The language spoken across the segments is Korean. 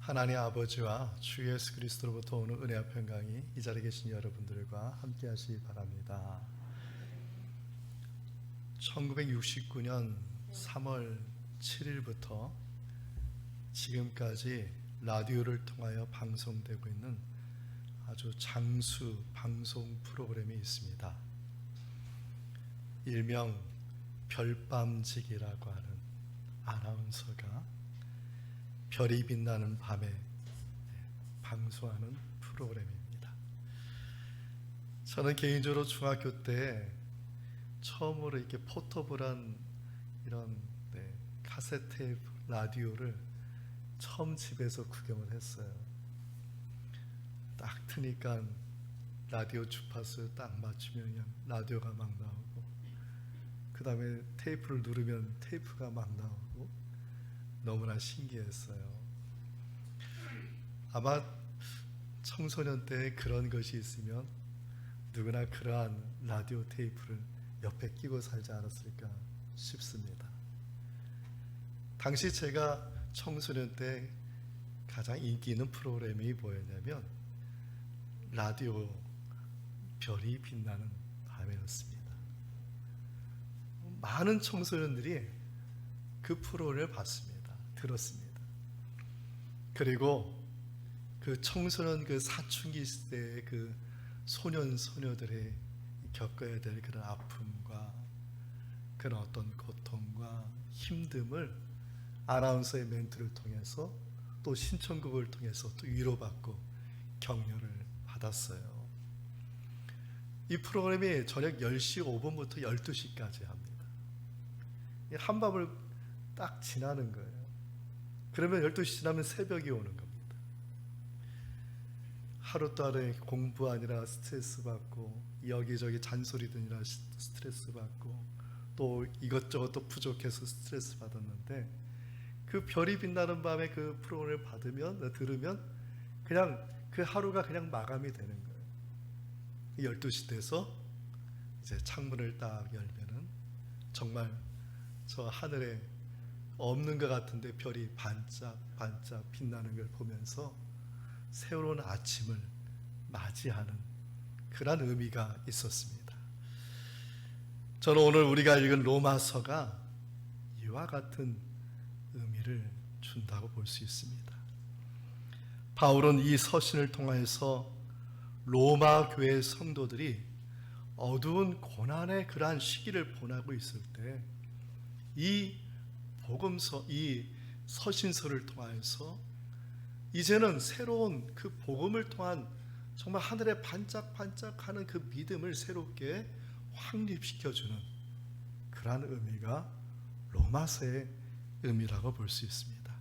하나님 아버지와 주 예수 그리스도로부터 오는 은혜와 평강이 이 자리에 계신 여러분들과 함께 하시기 바랍니다. 1969년 3월 7일부터 지금까지 라디오를 통하여 방송되고 있는 아주 장수 방송 프로그램이 있습니다. 일명 별밤지기라고 하는 아나운서가 별이 빛나는 밤에 방송하는 프로그램입니다. 저는 개인적으로 중학교 때 처음으로 이렇게 포터블한 이런 카세트 테이프 라디오를 처음 집에서 구경을 했어요. 딱 트니까 라디오 주파수 딱 맞추면 그냥 라디오가 막 나오고, 그 다음에 테이프를 누르면 테이프가 막 나오고, 너무나 신기했어요. 아마 청소년 때 그런 것이 있으면 누구나 그러한 라디오 테이프를 옆에 끼고 살지 않았을까 싶습니다. 당시 제가 청소년 때 가장 인기 있는 프로그램이 뭐였냐면 라디오 별이 빛나는 밤이었습니다. 많은 청소년들이 그 프로를 봤습니다. 들었습니다. 그리고 그 청소년 그 사춘기 시대의 그 소년 소녀들이 겪어야 될 그런 아픔과 그런 어떤 고통과 힘듦을 아나운서의 멘트를 통해서 또 신청곡을 통해서 또 위로받고 격려를 받았어요. 이 프로그램이 저녁 10시 5분부터 12시까지 합니다. 한밤을 딱 지나는 거예요. 그러면 12시 지나면 새벽이 오는 겁니다. 하루 동안에 공부 아니라 스트레스 받고, 여기저기 잔소리 들으니라 스트레스 받고, 또 이것저것 또 부족해서 스트레스 받았는데, 그 별이 빛나는 밤에 그 프로그램을 들으면 그냥 그 하루가 그냥 마감이 되는 거예요. 12시 돼서 이제 창문을 딱 열면은 정말 저 하늘에 없는 것 같은데 별이 반짝반짝 빛나는 걸 보면서 새로운 아침을 맞이하는 그런 의미가 있었습니다. 저는 오늘 우리가 읽은 로마서가 이와 같은 의미를 준다고 볼 수 있습니다. 바울은 이 서신을 통해서 로마 교회 성도들이 어두운 고난의 그러한 시기를 보내고 있을 때 이 복음서, 이 서신서를 통해서 이제는 새로운 그 복음을 통한 정말 하늘에 반짝반짝하는 그 믿음을 새롭게 확립시켜주는 그러한 의미가 로마서의 의미라고 볼 수 있습니다.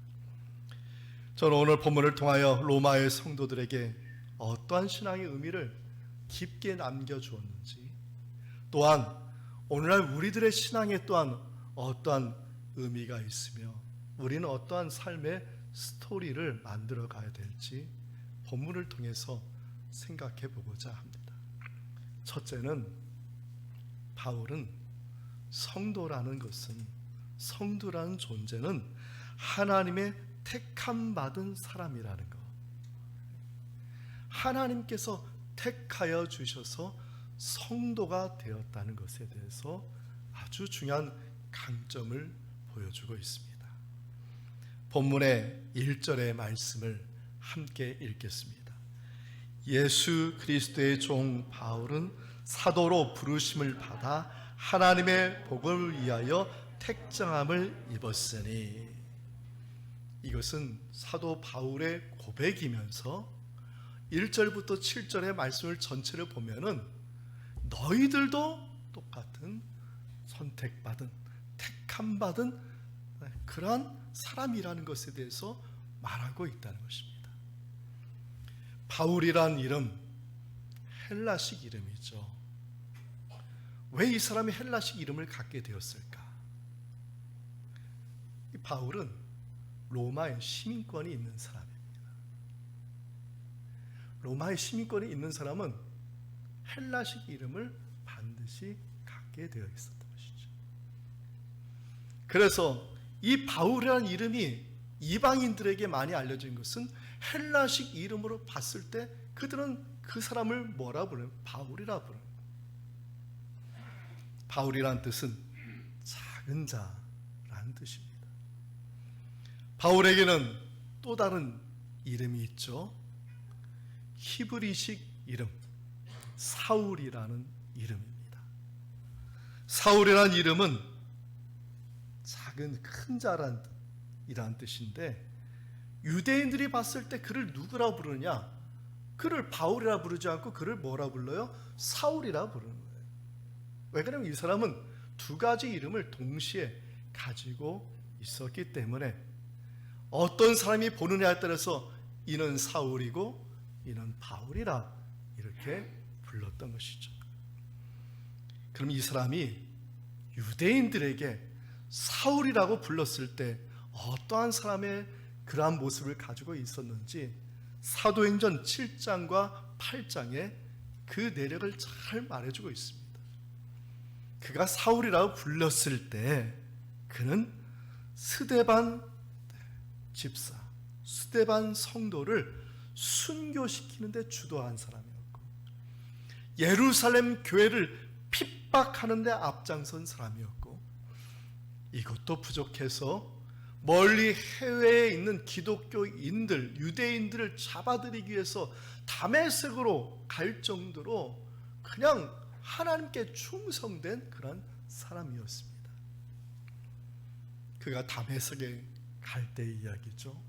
저는 오늘 본문을 통하여 로마의 성도들에게 어떠한 신앙의 의미를 깊게 남겨주었는지, 또한 오늘날 우리들의 신앙에 또한 어떠한 의미가 있으며 우리는 어떠한 삶의 스토리를 만들어 가야 될지 본문을 통해서 생각해 보고자 합니다. 첫째는, 바울은 성도라는 존재는 하나님의 택함 받은 사람이라는 것, 하나님께서 택하여 주셔서 성도가 되었다는 것에 대해서 아주 중요한 강점을 보여주고 있습니다. 본문의 1절의 말씀을 함께 읽겠습니다. 예수 그리스도의 종 바울은 사도로 부르심을 받아 하나님의 복을 위하여 택정함을 입었으니, 이것은 사도 바울의 고백이면서 1절부터 7절의 말씀을 전체를 보면은 너희들도 똑같은 선택받은, 택함받은 그러한 사람이라는 것에 대해서 말하고 있다는 것입니다. 바울이란 이름, 헬라식 이름이죠. 왜 이 사람이 헬라식 이름을 갖게 되었을까? 이 바울은 로마의 시민권이 있는 사람입니다. 로마의 시민권이 있는 사람은 헬라식 이름을 반드시 갖게 되어 있었던 것이죠. 그래서 이 바울이라는 이름이 이방인들에게 많이 알려진 것은 헬라식 이름으로 봤을 때 그들은 그 사람을 뭐라 부르는? 바울이라 부르는. 바울이란 뜻은 작은 자라는 뜻입니다. 바울에게는 또 다른 이름이 있죠. 히브리식 이름 사울이라는 이름입니다. 사울이라는 이름은 작은 큰 자란 이란 뜻인데, 유대인들이 봤을 때 그를 누구라 부르냐? 그를 바울이라 부르지 않고 그를 뭐라 불러요? 사울이라 부르는 거예요. 왜 그러냐면 이 사람은 두 가지 이름을 동시에 가지고 있었기 때문에 어떤 사람이 보느냐에 따라서 이는 사울이고 이는 바울이라 이렇게 불렀던 것이죠. 그럼 이 사람이 유대인들에게 사울이라고 불렀을 때 어떠한 사람의 그러한 모습을 가지고 있었는지 사도행전 7장과 8장에 그 내력을 잘 말해주고 있습니다. 그가 사울이라고 불렀을 때 그는 스데반 집사, 스데반 성도를 순교시키는 데 주도한 사람이었고, 예루살렘 교회를 핍박하는 데 앞장선 사람이었고, 이것도 부족해서 멀리 해외에 있는 기독교인들, 유대인들을 잡아들이기 위해서 다메섹으로 갈 정도로 그냥 하나님께 충성된 그런 사람이었습니다. 그가 다메섹에 갈 때의 이야기죠.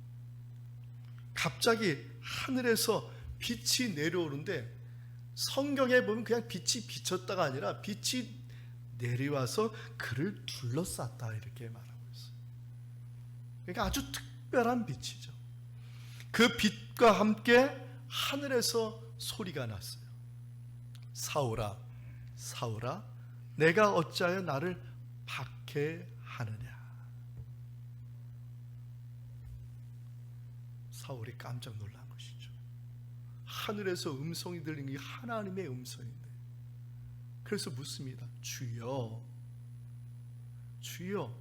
갑자기 하늘에서 빛이 내려오는데, 성경에 보면 그냥 빛이 비쳤다가 아니라 빛이 내려와서 그를 둘러쌌다 이렇게 말합니다. 그러니까 아주 특별한 빛이죠. 그 빛과 함께 하늘에서 소리가 났어요. 사울아, 사울아, 내가 어찌하여 나를 박해하느냐. 사울이 깜짝 놀란 것이죠. 하늘에서 음성이 들리는 게 하나님의 음성인데, 그래서 묻습니다. 주여, 주여,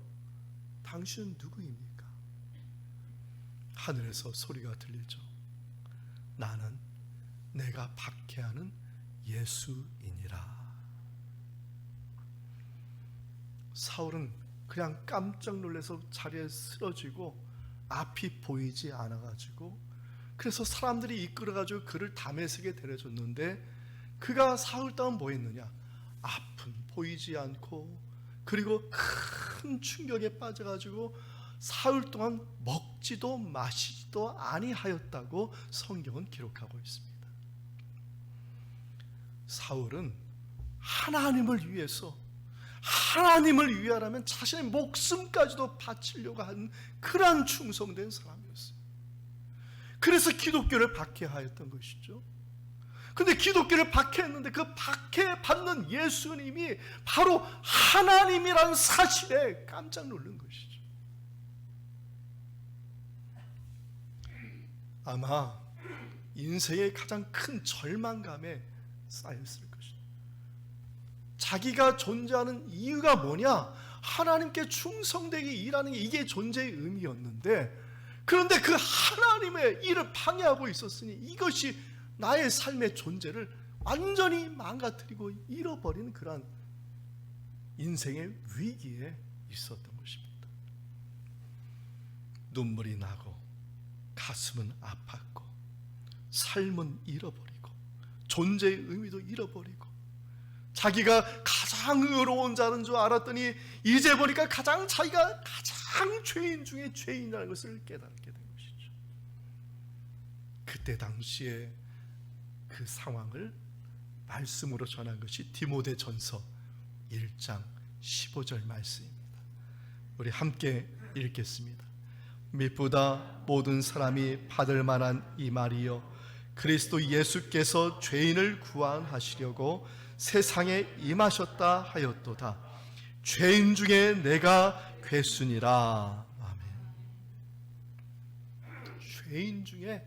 당신은 누구입니까? 하늘에서 소리가 들리죠. 나는 내가 박해하는 예수이니라. 사울은 그냥 깜짝 놀라서 자리에 쓰러지고 앞이 보이지 않아가지고, 그래서 사람들이 이끌어가지고 그를 다메섹에 데려줬는데, 그가 사울 다음 뭐 했느냐? 앞은 보이지 않고, 그리고 큰 충격에 빠져가지고 사흘 동안 먹지도 마시지도 아니하였다고 성경은 기록하고 있습니다. 사울은 하나님을 위해서, 하나님을 위하라면 자신의 목숨까지도 바치려고 하는 그러한 충성된 사람이었어요. 그래서 기독교를 박해하였던 것이죠. 근데 기독교를 박해했는데 그 박해받는 예수님이 바로 하나님이라는 사실에 깜짝 놀란 것이죠. 아마 인생의 가장 큰 절망감에 쌓였을 것입니다. 자기가 존재하는 이유가 뭐냐? 하나님께 충성되게 일하는 게 이게 존재의 의미였는데, 그런데 그 하나님의 일을 방해하고 있었으니 이것이 나의 삶의 존재를 완전히 망가뜨리고 잃어버리는 그러한 인생의 위기에 있었던 것입니다. 눈물이 나고 가슴은 아팠고 삶은 잃어버리고 존재의 의미도 잃어버리고, 자기가 가장 의로운 자는 줄 알았더니 이제 보니까 자기가 가장 죄인 중에 죄인이라는 것을 깨닫게 된 것이죠. 그때 당시에 그 상황을 말씀으로 전한 것이 디모데전서 1장 15절 말씀입니다. 우리 함께 읽겠습니다. 미쁘다 모든 사람이 받을 만한 이 말이요, 그리스도 예수께서 죄인을 구원하시려고 세상에 임하셨다 하였도다. 죄인 중에 내가 괴순이라. 아멘. 죄인 중에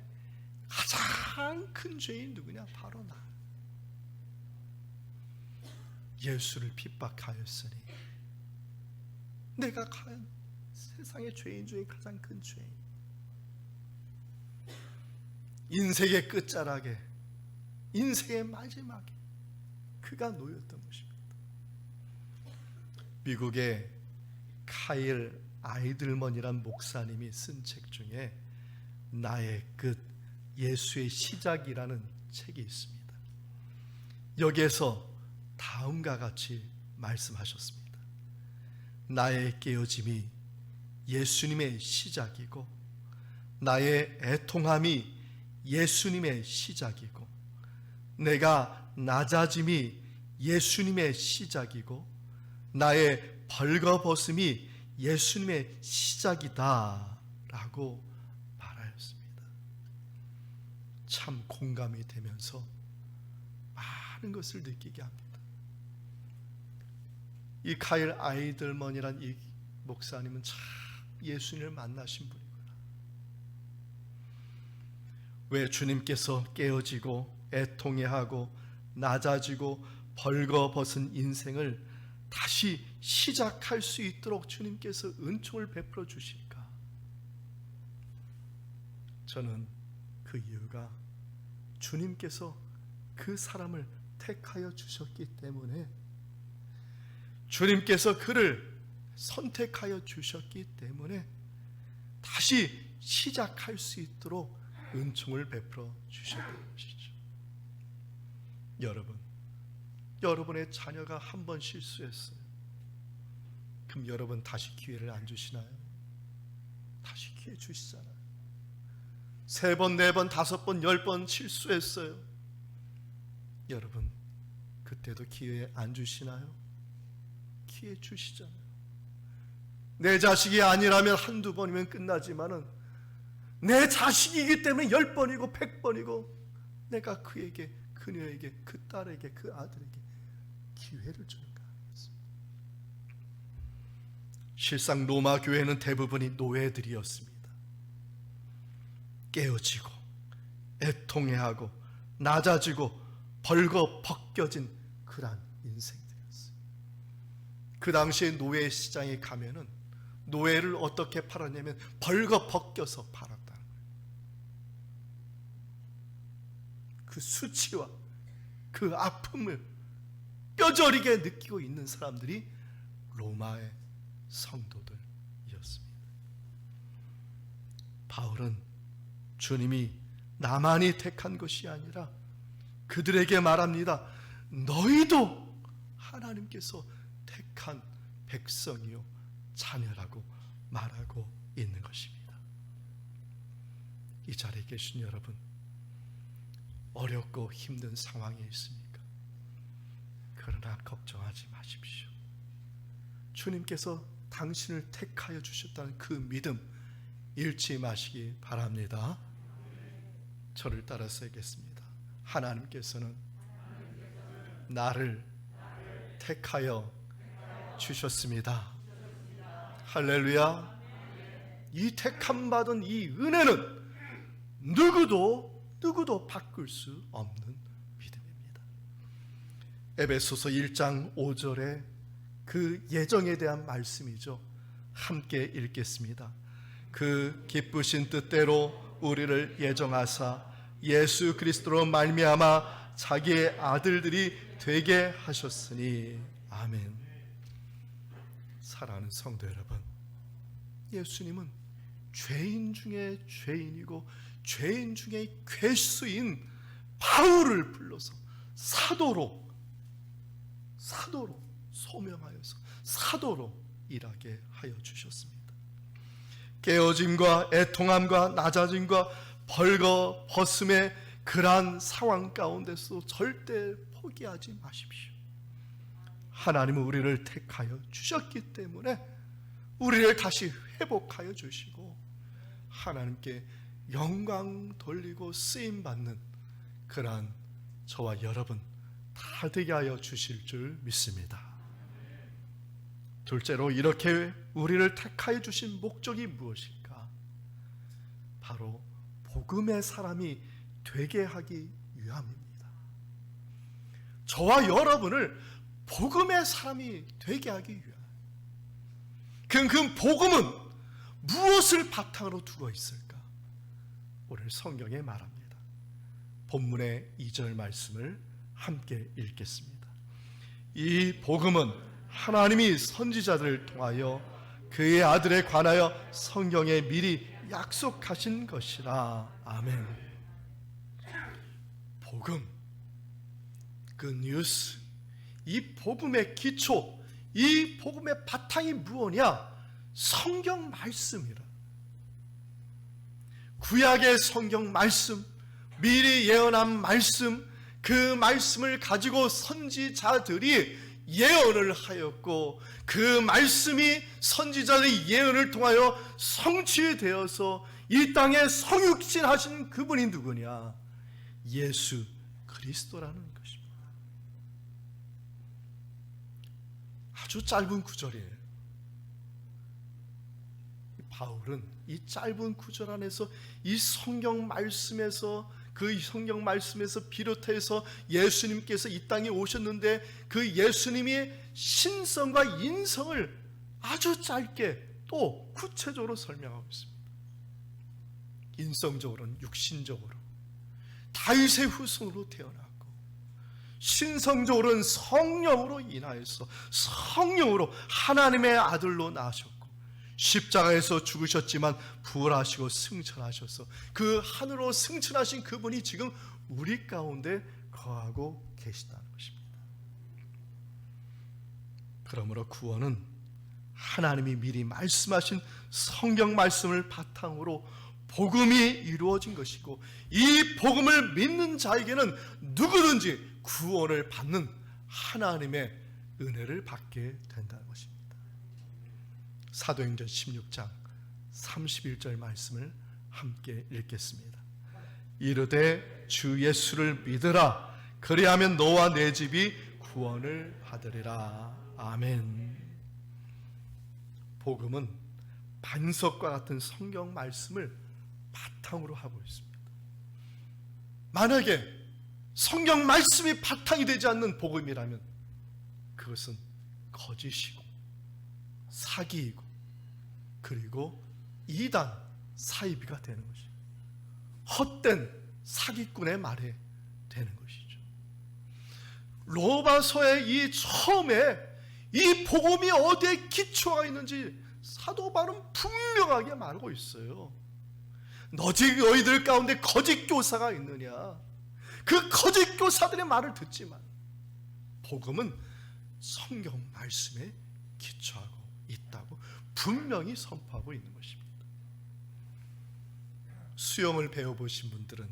가장 큰 죄인 누구냐? 바로 나. 예수를 핍박하였으니 내가 과연 세상의 죄인 중에 가장 큰 죄인. 인생의 끝자락에, 인생의 마지막에 그가 놓였던 것입니다. 미국의 카일 아이들먼이란 목사님이 쓴 책 중에 나의 끝, 예수의 시작이라는 책이 있습니다. 여기에서 다음과 같이 말씀하셨습니다. 나의 깨어짐이 예수님의 시작이고, 나의 애통함이 예수님의 시작이고, 내가 낮아짐이 예수님의 시작이고, 나의 벌거벗음이 예수님의 시작이다 라고 말하였습니다. 참 공감이 되면서 많은 것을 느끼게 합니다. 이 카일 아이들먼이란 이 목사님은 참 예수님을 만나신 분이구나. 왜 주님께서 깨어지고 애통해하고 낮아지고 벌거벗은 인생을 다시 시작할 수 있도록 주님께서 은총을 베풀어 주실까? 저는 그 이유가 주님께서 그 사람을 택하여 주셨기 때문에, 주님께서 그를 선택하여 주셨기 때문에 다시 시작할 수 있도록 은총을 베풀어 주셨던 것이죠. 여러분의 자녀가 한 번 실수했어요. 그럼 여러분 다시 기회를 안 주시나요? 다시 기회 주시잖아요. 3번, 4번, 5번, 10번 실수했어요. 여러분 그때도 기회 안 주시나요? 기회 주시잖아요. 내 자식이 아니라면 한두 번이면 끝나지만은 내 자식이기 때문에 10번이고 100번이고 내가 그에게, 그녀에게, 그 딸에게, 그 아들에게 기회를 주는 거 아니겠습니까? 실상 로마 교회는 대부분이 노예들이었습니다. 깨어지고 애통해하고 낮아지고 벌거 벗겨진 그러한 인생들이었어요. 그 당시에 노예 시장에 가면은 노예를 어떻게 팔았냐면 벌거 벗겨서 팔았다는 거예요. 그 수치와 그 아픔을 뼈저리게 느끼고 있는 사람들이 로마의 성도들이었습니다. 바울은 주님이 나만이 택한 것이 아니라 그들에게 말합니다. 너희도 하나님께서 택한 백성이요 자녀라고 말하고 있는 것입니다. 이 자리에 계신 여러분, 어렵고 힘든 상황에 있습니까? 그러나 걱정하지 마십시오. 주님께서 당신을 택하여 주셨다는 그 믿음 잃지 마시기 바랍니다. 저를 따라서 하겠습니다. 하나님께서는 나를 택하여 주셨습니다. 할렐루야. 이 택함 받은 이 은혜는 누구도 바꿀 수 없는 믿음입니다. 에베소서 1장 5절에 그 예정에 대한 말씀이죠. 함께 읽겠습니다. 그 기쁘신 뜻대로 우리를 예정하사 예수 그리스도로 말미암아 자기의 아들들이 되게 하셨으니 아멘. 사랑하는 성도 여러분, 예수님은 죄인 중에 죄인이고 죄인 중에 괴수인 바울을 불러서 사도로 소명하여서 사도로 일하게 하여 주셨습니다. 깨어짐과 애통함과 낮아짐과 벌거벗음의 그러한 상황 가운데서 절대 포기하지 마십시오. 하나님은 우리를 택하여 주셨기 때문에 우리를 다시 회복하여 주시고 하나님께 영광 돌리고 쓰임받는 그러한 저와 여러분 다 되게 하여 주실 줄 믿습니다. 둘째로, 이렇게 우리를 택하여 주신 목적이 무엇일까? 바로 복음의 사람이 되게 하기 위함입니다. 저와 여러분을 복음의 사람이 되게 하기 위함. 그 복음은 무엇을 바탕으로 두고 있을까? 오늘 성경에 말합니다. 본문의 2절 말씀을 함께 읽겠습니다. 이 복음은 하나님이 선지자들을 통하여 그의 아들에 관하여 성경에 미리 약속하신 것이라. 아멘. 복음, 그 뉴스, 이 복음의 기초, 이 복음의 바탕이 무엇이냐? 성경 말씀이라. 구약의 성경 말씀, 미리 예언한 말씀, 그 말씀을 가지고 선지자들이 예언을 하였고, 그 말씀이 선지자의 예언을 통하여 성취되어서 이 땅에 성육신하신 그분이 누구냐? 예수 그리스도라는 것입니다. 아주 짧은 구절이에요. 바울은 이 짧은 구절 안에서 이 성경 말씀에서, 그 성경 말씀에서 비롯해서 예수님께서 이 땅에 오셨는데 그 예수님이 신성과 인성을 아주 짧게 또 구체적으로 설명하고 있습니다. 인성적으로는 육신적으로 다윗의 후손으로 태어났고, 신성적으로는 성령으로 인하여서 성령으로 하나님의 아들로 나셨고, 십자가에서 죽으셨지만 부활하시고 승천하셔서 그 하늘로 승천하신 그분이 지금 우리 가운데 거하고 계시다는 것입니다. 그러므로 구원은 하나님이 미리 말씀하신 성경 말씀을 바탕으로 복음이 이루어진 것이고, 이 복음을 믿는 자에게는 누구든지 구원을 받는 하나님의 은혜를 받게 된다는 것입니다. 사도행전 16장 31절 말씀을 함께 읽겠습니다. 이르되 주 예수를 믿으라. 그리하면 너와 내 집이 구원을 받으리라. 아멘. 복음은 반석과 같은 성경 말씀을 바탕으로 하고 있습니다. 만약에 성경 말씀이 바탕이 되지 않는 복음이라면 그것은 거짓이고 사기이고 그리고 이단 사이비가 되는 것이죠. 헛된 사기꾼의 말에 되는 것이죠. 로마서의 이 처음에 이 복음이 어디에 기초가 있는지 사도 바울은 분명하게 말하고 있어요. 너희들 가운데 거짓 교사가 있느냐? 그 거짓 교사들의 말을 듣지만 복음은 성경 말씀에 기초하고 있다고 분명히 선포하고 있는 것입니다. 수영을 배워보신 분들은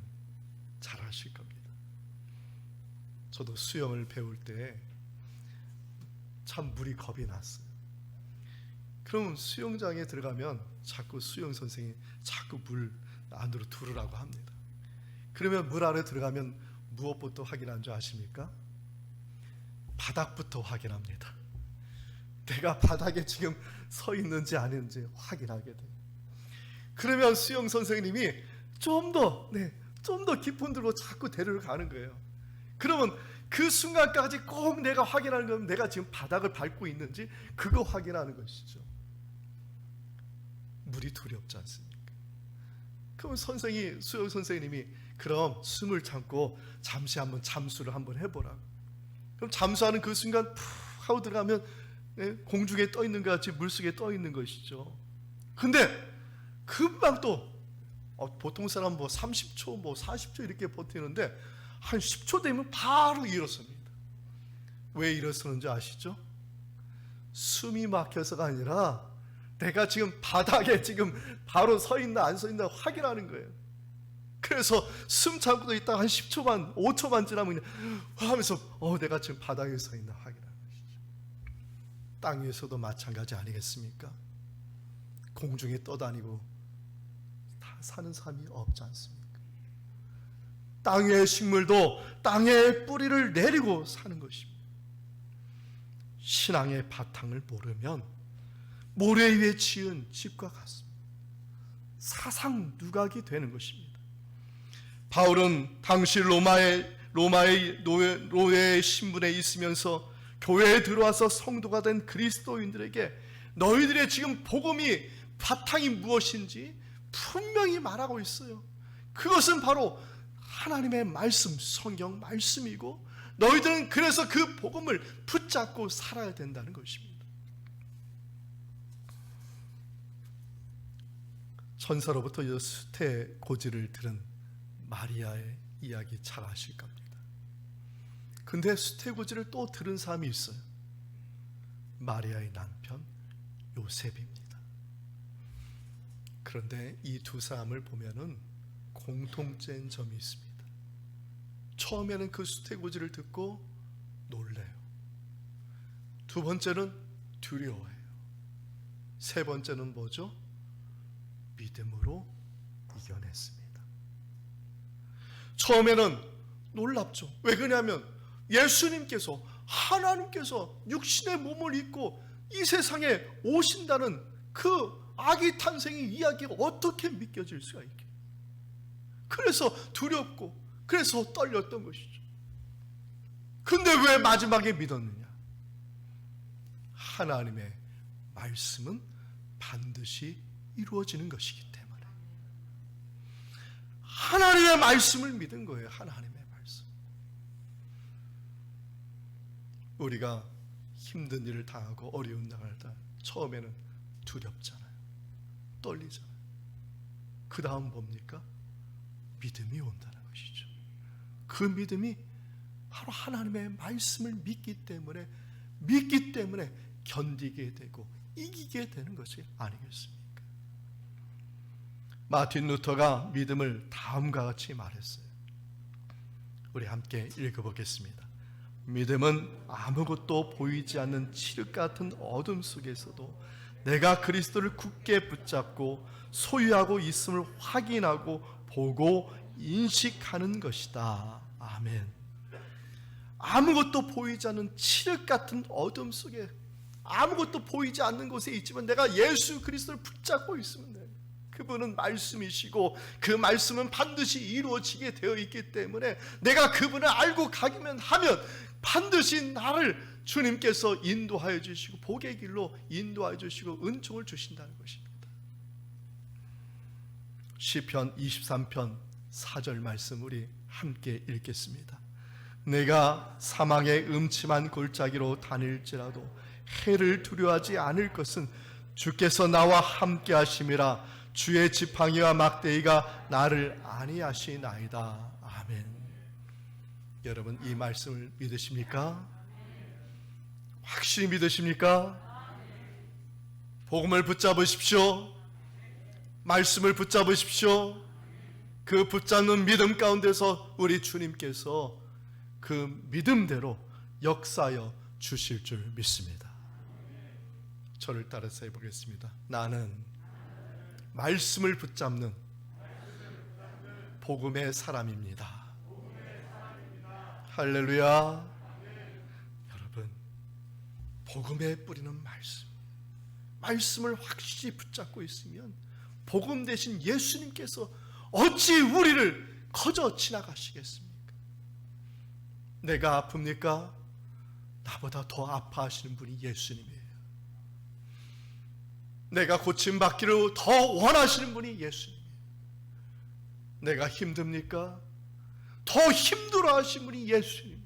잘 아실 겁니다. 저도 수영을 배울 때 참 물이 겁이 났어요. 그럼 수영장에 들어가면 자꾸 수영 선생이 자꾸 물 안으로 들으라고 합니다. 그러면 물 안에 들어가면 무엇부터 확인하는 줄 아십니까? 바닥부터 확인합니다. 내가 바닥에 지금 서 있는지 아닌지 확인하게 돼요. 그러면 수영 선생님이 좀 더 깊은 데로 자꾸 데려가는 거예요. 그러면 그 순간까지 꼭 내가 확인하는 건 내가 지금 바닥을 밟고 있는지 그거 확인하는 것이죠. 물이 두렵지 않습니까? 그럼 수영 선생님이 그럼 숨을 참고 잠시 한번 잠수를 한번 해보라고. 그럼 잠수하는 그 순간 푹 하고 들어가면 공중에 떠 있는 것 같이 물속에 떠 있는 것이죠. 근데 금방 또 보통 사람 30초 40초 이렇게 버티는데 한 10초 되면 바로 일어섭니다. 왜 일어서는지 아시죠? 숨이 막혀서가 아니라 내가 지금 바닥에 지금 바로 서 있나 안 서 있나 확인하는 거예요. 그래서 숨 참고도 있다 한 10초만 5초만 지나면 하면서 내가 지금 바닥에 서 있나 확인하는 것이죠. 땅 위에서도 마찬가지 아니겠습니까? 공중에 떠다니고 다 사는 사람이 없지 않습니까? 땅의 식물도 땅에 뿌리를 내리고 사는 것입니다. 신앙의 바탕을 모르면 모래 위에 지은 집과 같습니다. 사상 누각이 되는 것입니다. 바울은 당시 로마의 노예 신분에 있으면서 교회에 들어와서 성도가 된 그리스도인들에게 너희들의 지금 복음이 바탕이 무엇인지 분명히 말하고 있어요. 그것은 바로 하나님의 말씀, 성경 말씀이고 너희들은 그래서 그 복음을 붙잡고 살아야 된다는 것입니다. 천사로부터 이 수태고지를 들은 마리아의 이야기 잘 아실 겁니다. 근데 수태고지를 또 들은 사람이 있어요. 마리아의 남편 요셉입니다. 그런데 이 두 사람을 보면은 공통된 점이 있습니다. 처음에는 그 수태고지를 듣고 놀래요. 두 번째는 두려워해요. 세 번째는 뭐죠? 믿음으로 이겨냈습니다. 처음에는 놀랍죠. 왜 그러냐면 예수님께서, 하나님께서 육신의 몸을 입고 이 세상에 오신다는 그 아기 탄생의 이야기가 어떻게 믿겨질 수가 있게. 그래서 두렵고 그래서 떨렸던 것이죠. 근데 왜 마지막에 믿었느냐? 하나님의 말씀은 반드시 이루어지는 것이기 때문에 하나님의 말씀을 믿은 거예요. 하나님의 말씀. 우리가 힘든 일을 당하고 어려운 당할 때 처음에는 두렵잖아요. 떨리잖아요. 그 다음 뭡니까? 믿음이 온다는 것이죠. 그 믿음이 바로 하나님의 말씀을 믿기 때문에 견디게 되고 이기게 되는 것이 아니겠습니까? 마틴 루터가 믿음을 다음과 같이 말했어요. 우리 함께 읽어보겠습니다. 믿음은 아무것도 보이지 않는 칠흑 같은 어둠 속에서도 내가 그리스도를 굳게 붙잡고 소유하고 있음을 확인하고 보고 인식하는 것이다. 아멘. 아무것도 보이지 않는 칠흑 같은 어둠 속에, 아무것도 보이지 않는 곳에 있지만 내가 예수 그리스도를 붙잡고 있으면 돼요. 그분은 말씀이시고 그 말씀은 반드시 이루어지게 되어 있기 때문에 내가 그분을 알고 가기만 하면 반드시 나를 주님께서 인도하여 주시고 복의 길로 인도하여 주시고 은총을 주신다는 것입니다. 시편 23편 4절 말씀 우리 함께 읽겠습니다. 내가 사망의 음침한 골짜기로 다닐지라도 해를 두려워하지 않을 것은 주께서 나와 함께 하심이라. 주의 지팡이와 막대기가 나를 안위하시나이다. 아멘. 여러분 이 말씀을 믿으십니까? 확실히 믿으십니까? 복음을 붙잡으십시오. 말씀을 붙잡으십시오. 그 붙잡는 믿음 가운데서 우리 주님께서 그 믿음대로 역사하여 주실 줄 믿습니다. 저를 따라서 해보겠습니다. 나는 말씀을 붙잡는 복음의 사람입니다. 할렐루야. 여러분 복음에 뿌리는 말씀을 확실히 붙잡고 있으면 복음 대신 예수님께서 어찌 우리를 거저 지나가시겠습니까? 내가 아픕니까? 나보다 더 아파하시는 분이 예수님이에요. 내가 고침받기를 더 원하시는 분이 예수님이에요. 내가 힘듭니까? 더 힘들어 하시는 분이 예수님.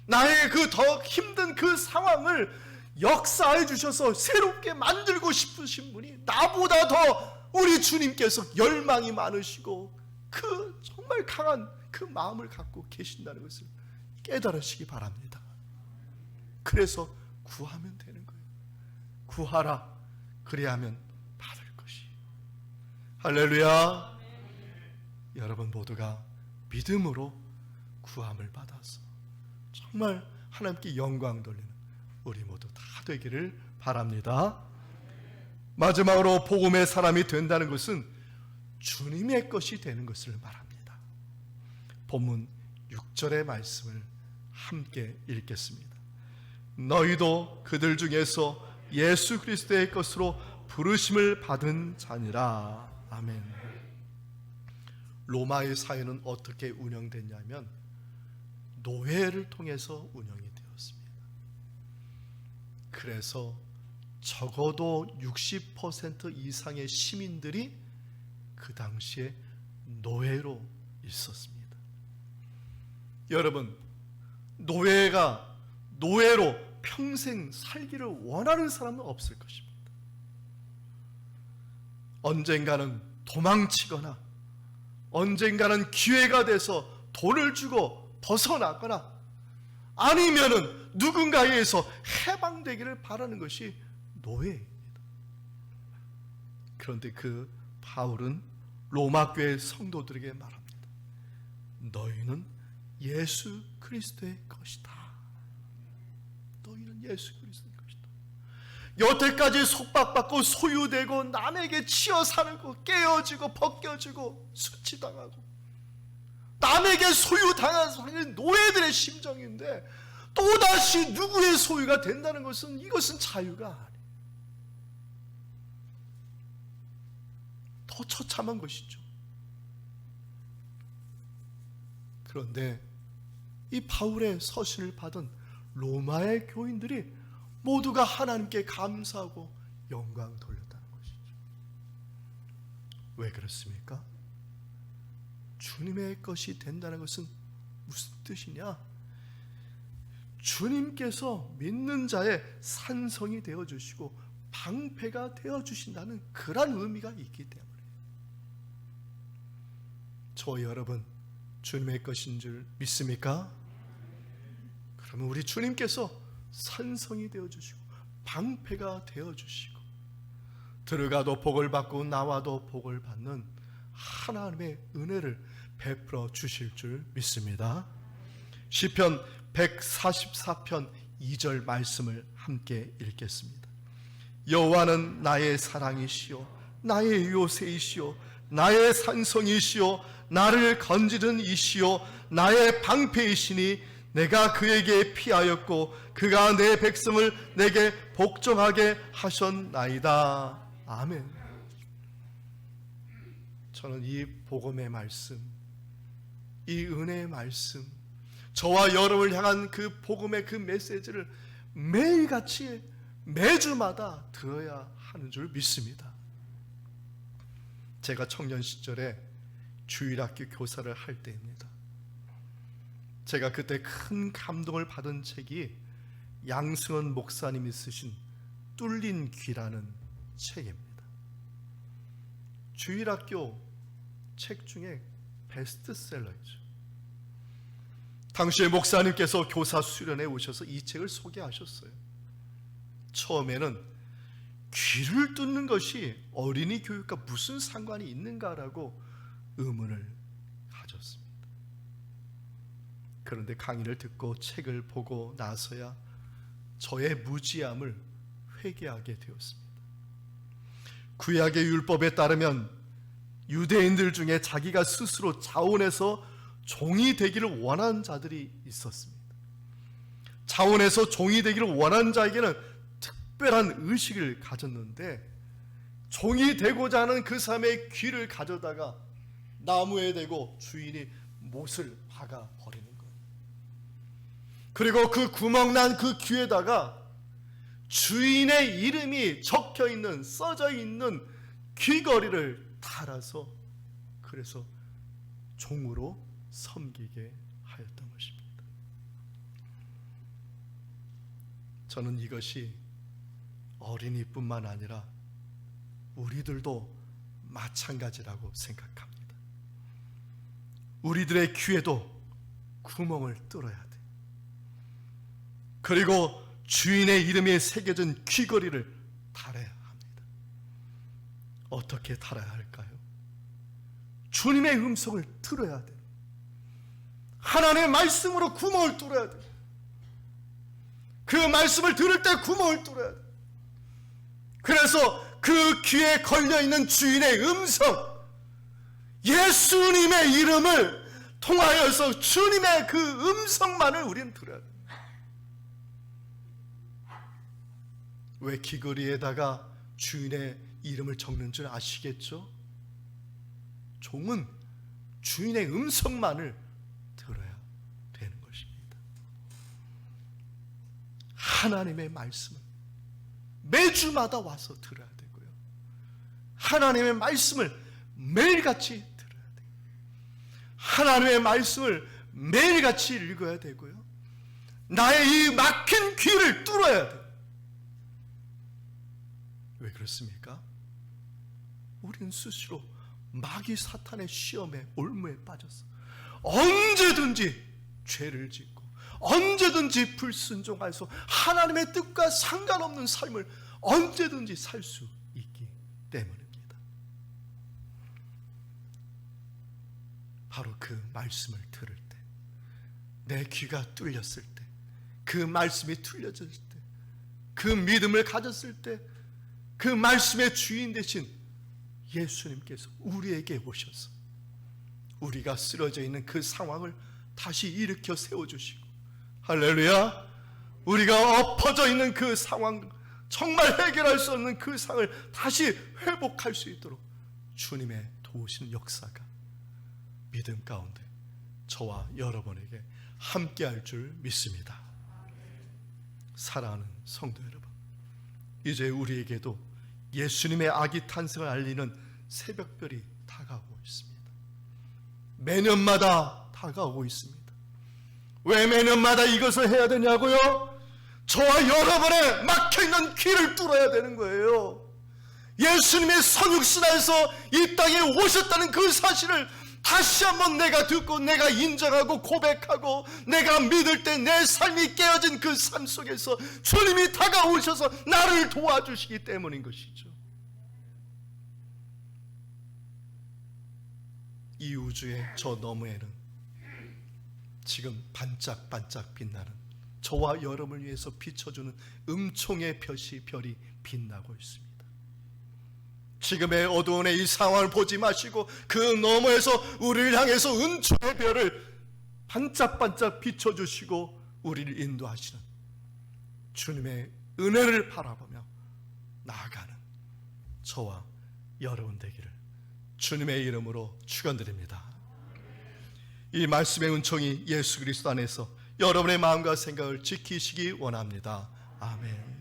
나의 그 더 힘든 그 상황을 역사해 주셔서 새롭게 만들고 싶으신 분이 나보다 더 우리 주님께서 열망이 많으시고 그 정말 강한 그 마음을 갖고 계신다는 것을 깨달으시기 바랍니다. 그래서 구하면 되는 거예요. 구하라. 그리하면 받을 것이. 할렐루야. 여러분 모두가 믿음으로 구함을 받아서 정말 하나님께 영광 돌리는 우리 모두 다 되기를 바랍니다. 마지막으로 복음의 사람이 된다는 것은 주님의 것이 되는 것을 말합니다. 본문 6절의 말씀을 함께 읽겠습니다. 너희도 그들 중에서 예수 그리스도의 것으로 부르심을 받은 자니라. 아멘. 로마의 사회는 어떻게 운영됐냐면 노예를 통해서 운영이 되었습니다. 그래서 적어도 60% 이상의 시민들이 그 당시에 노예로 있었습니다. 여러분, 노예로 평생 살기를 원하는 사람은 없을 것입니다. 언젠가는 도망치거나 언젠가는 기회가 돼서 돈을 주고 벗어나거나 아니면은 누군가에 의해서 해방되기를 바라는 것이 노예입니다. 그런데 그 바울은 로마 교회 성도들에게 말합니다. 너희는 예수 그리스도의 것이다. 너희는 예수 그리스도의 것이다. 여태까지 속박받고 소유되고 남에게 치여 살고 깨어지고 벗겨지고 수치당하고 남에게 소유당한 노예들의 심정인데 또다시 누구의 소유가 된다는 것은 이것은 자유가 아니에요. 더 처참한 것이죠. 그런데 이 바울의 서신을 받은 로마의 교인들이 모두가 하나님께 감사하고 영광 돌렸다는 것이죠. 왜 그렇습니까? 주님의 것이 된다는 것은 무슨 뜻이냐? 주님께서 믿는 자의 산성이 되어주시고 방패가 되어주신다는 그런 의미가 있기 때문에 저 여러분 주님의 것인 줄 믿습니까? 그러면 우리 주님께서 산성이 되어주시고 방패가 되어주시고 들어가도 복을 받고 나와도 복을 받는 하나님의 은혜를 베풀어 주실 줄 믿습니다. 시편 144편 2절 말씀을 함께 읽겠습니다. 여호와는 나의 사랑이시요 나의 요새이시요 나의 산성이시요 나를 건지는 이시요 나의 방패이시니 내가 그에게 피하였고 그가 내 백성을 내게 복종하게 하셨나이다. 아멘. 저는 이 복음의 말씀, 이 은혜의 말씀, 저와 여러분을 향한 그 복음의 그 메시지를 매일같이 매주마다 들어야 하는 줄 믿습니다. 제가 청년 시절에 주일학교 교사를 할 때입니다. 제가 그때 큰 감동을 받은 책이 양승헌 목사님이 쓰신 뚫린 귀라는 책입니다. 주일학교 책 중에 베스트셀러이죠. 당시에 목사님께서 교사 수련회 오셔서 이 책을 소개하셨어요. 처음에는 귀를 뚫는 것이 어린이 교육과 무슨 상관이 있는가라고 의문을 가졌습니다. 그런데 강의를 듣고 책을 보고 나서야 저의 무지함을 회개하게 되었습니다. 구약의 율법에 따르면 유대인들 중에 자기가 스스로 자원해서 종이 되기를 원하는 자들이 있었습니다. 자원해서 종이 되기를 원하는 자에게는 특별한 의식을 가졌는데 종이 되고자 하는 그 사람의 귀를 가져다가 나무에 대고 주인이 못을 박아 버리는 거예요. 그리고 그 구멍난 그 귀에다가 주인의 이름이 적혀있는 써져 있는 귀걸이를 달아서 그래서 종으로 섬기게 하였던 것입니다. 저는 이것이 어린이뿐만 아니라 우리들도 마찬가지라고 생각합니다. 우리들의 귀에도 구멍을 뚫어야 돼. 그리고 주인의 이름이 새겨진 귀걸이를 달아야 합니다. 어떻게 달아야 할까요? 주님의 음성을 들어야 돼. 하나님의 말씀으로 구멍을 뚫어야 돼. 그 말씀을 들을 때 구멍을 뚫어야 돼. 그래서 그 귀에 걸려있는 주인의 음성, 예수님의 이름을 통하여서 주님의 그 음성만을 우리는 들어야 돼. 왜 귀걸이에다가 주인의 이름을 적는 줄 아시겠죠? 종은 주인의 음성만을 들어야 되는 것입니다. 하나님의 말씀은 매주마다 와서 들어야 되고요. 하나님의 말씀을 매일같이 들어야 돼요. 하나님의 말씀을 매일같이 읽어야 되고요, 나의 이 막힌 귀를 뚫어야 돼요. 왜 그렇습니까? 우리는 스스로 마귀 사탄의 시험에 올무에 빠졌어. 언제든지 죄를 짓고 언제든지 불순종해서 하나님의 뜻과 상관없는 삶을 언제든지 살 수 있기 때문입니다. 바로 그 말씀을 들을 때, 내 귀가 뚫렸을 때, 그 말씀이 뚫려졌을 때, 그 믿음을 가졌을 때, 그 말씀의 주인 되신 예수님께서 우리에게 오셔서 우리가 쓰러져 있는 그 상황을 다시 일으켜 세워주시고, 할렐루야, 우리가 엎어져 있는 그 상황, 정말 해결할 수 없는 그 상황을 다시 회복할 수 있도록 주님의 도우시는 역사가 믿음 가운데 저와 여러분에게 함께할 줄 믿습니다. 사랑하는 성도 여러분, 이제 우리에게도 예수님의 아기 탄생을 알리는 새벽별이 다가오고 있습니다. 매년마다 다가오고 있습니다. 왜 매년마다 이것을 해야 되냐고요? 저와 여러분의 막혀있는 귀를 뚫어야 되는 거예요. 예수님이 성육신하여서 이 땅에 오셨다는 그 사실을 다시 한번 내가 듣고 내가 인정하고 고백하고 내가 믿을 때 내 삶이 깨어진 그 삶 속에서 주님이 다가오셔서 나를 도와주시기 때문인 것이죠. 이 우주의 저 너머에는 지금 반짝반짝 빛나는 저와 여러분을 위해서 비춰주는 음총의 별이 빛나고 있습니다. 지금의 어두운의 이 상황을 보지 마시고 그 너머에서 우리를 향해서 은총의 별을 반짝반짝 비춰주시고 우리를 인도하시는 주님의 은혜를 바라보며 나아가는 저와 여러분 되기를 주님의 이름으로 축원드립니다. 이 말씀의 은총이 예수 그리스도 안에서 여러분의 마음과 생각을 지키시기 원합니다. 아멘.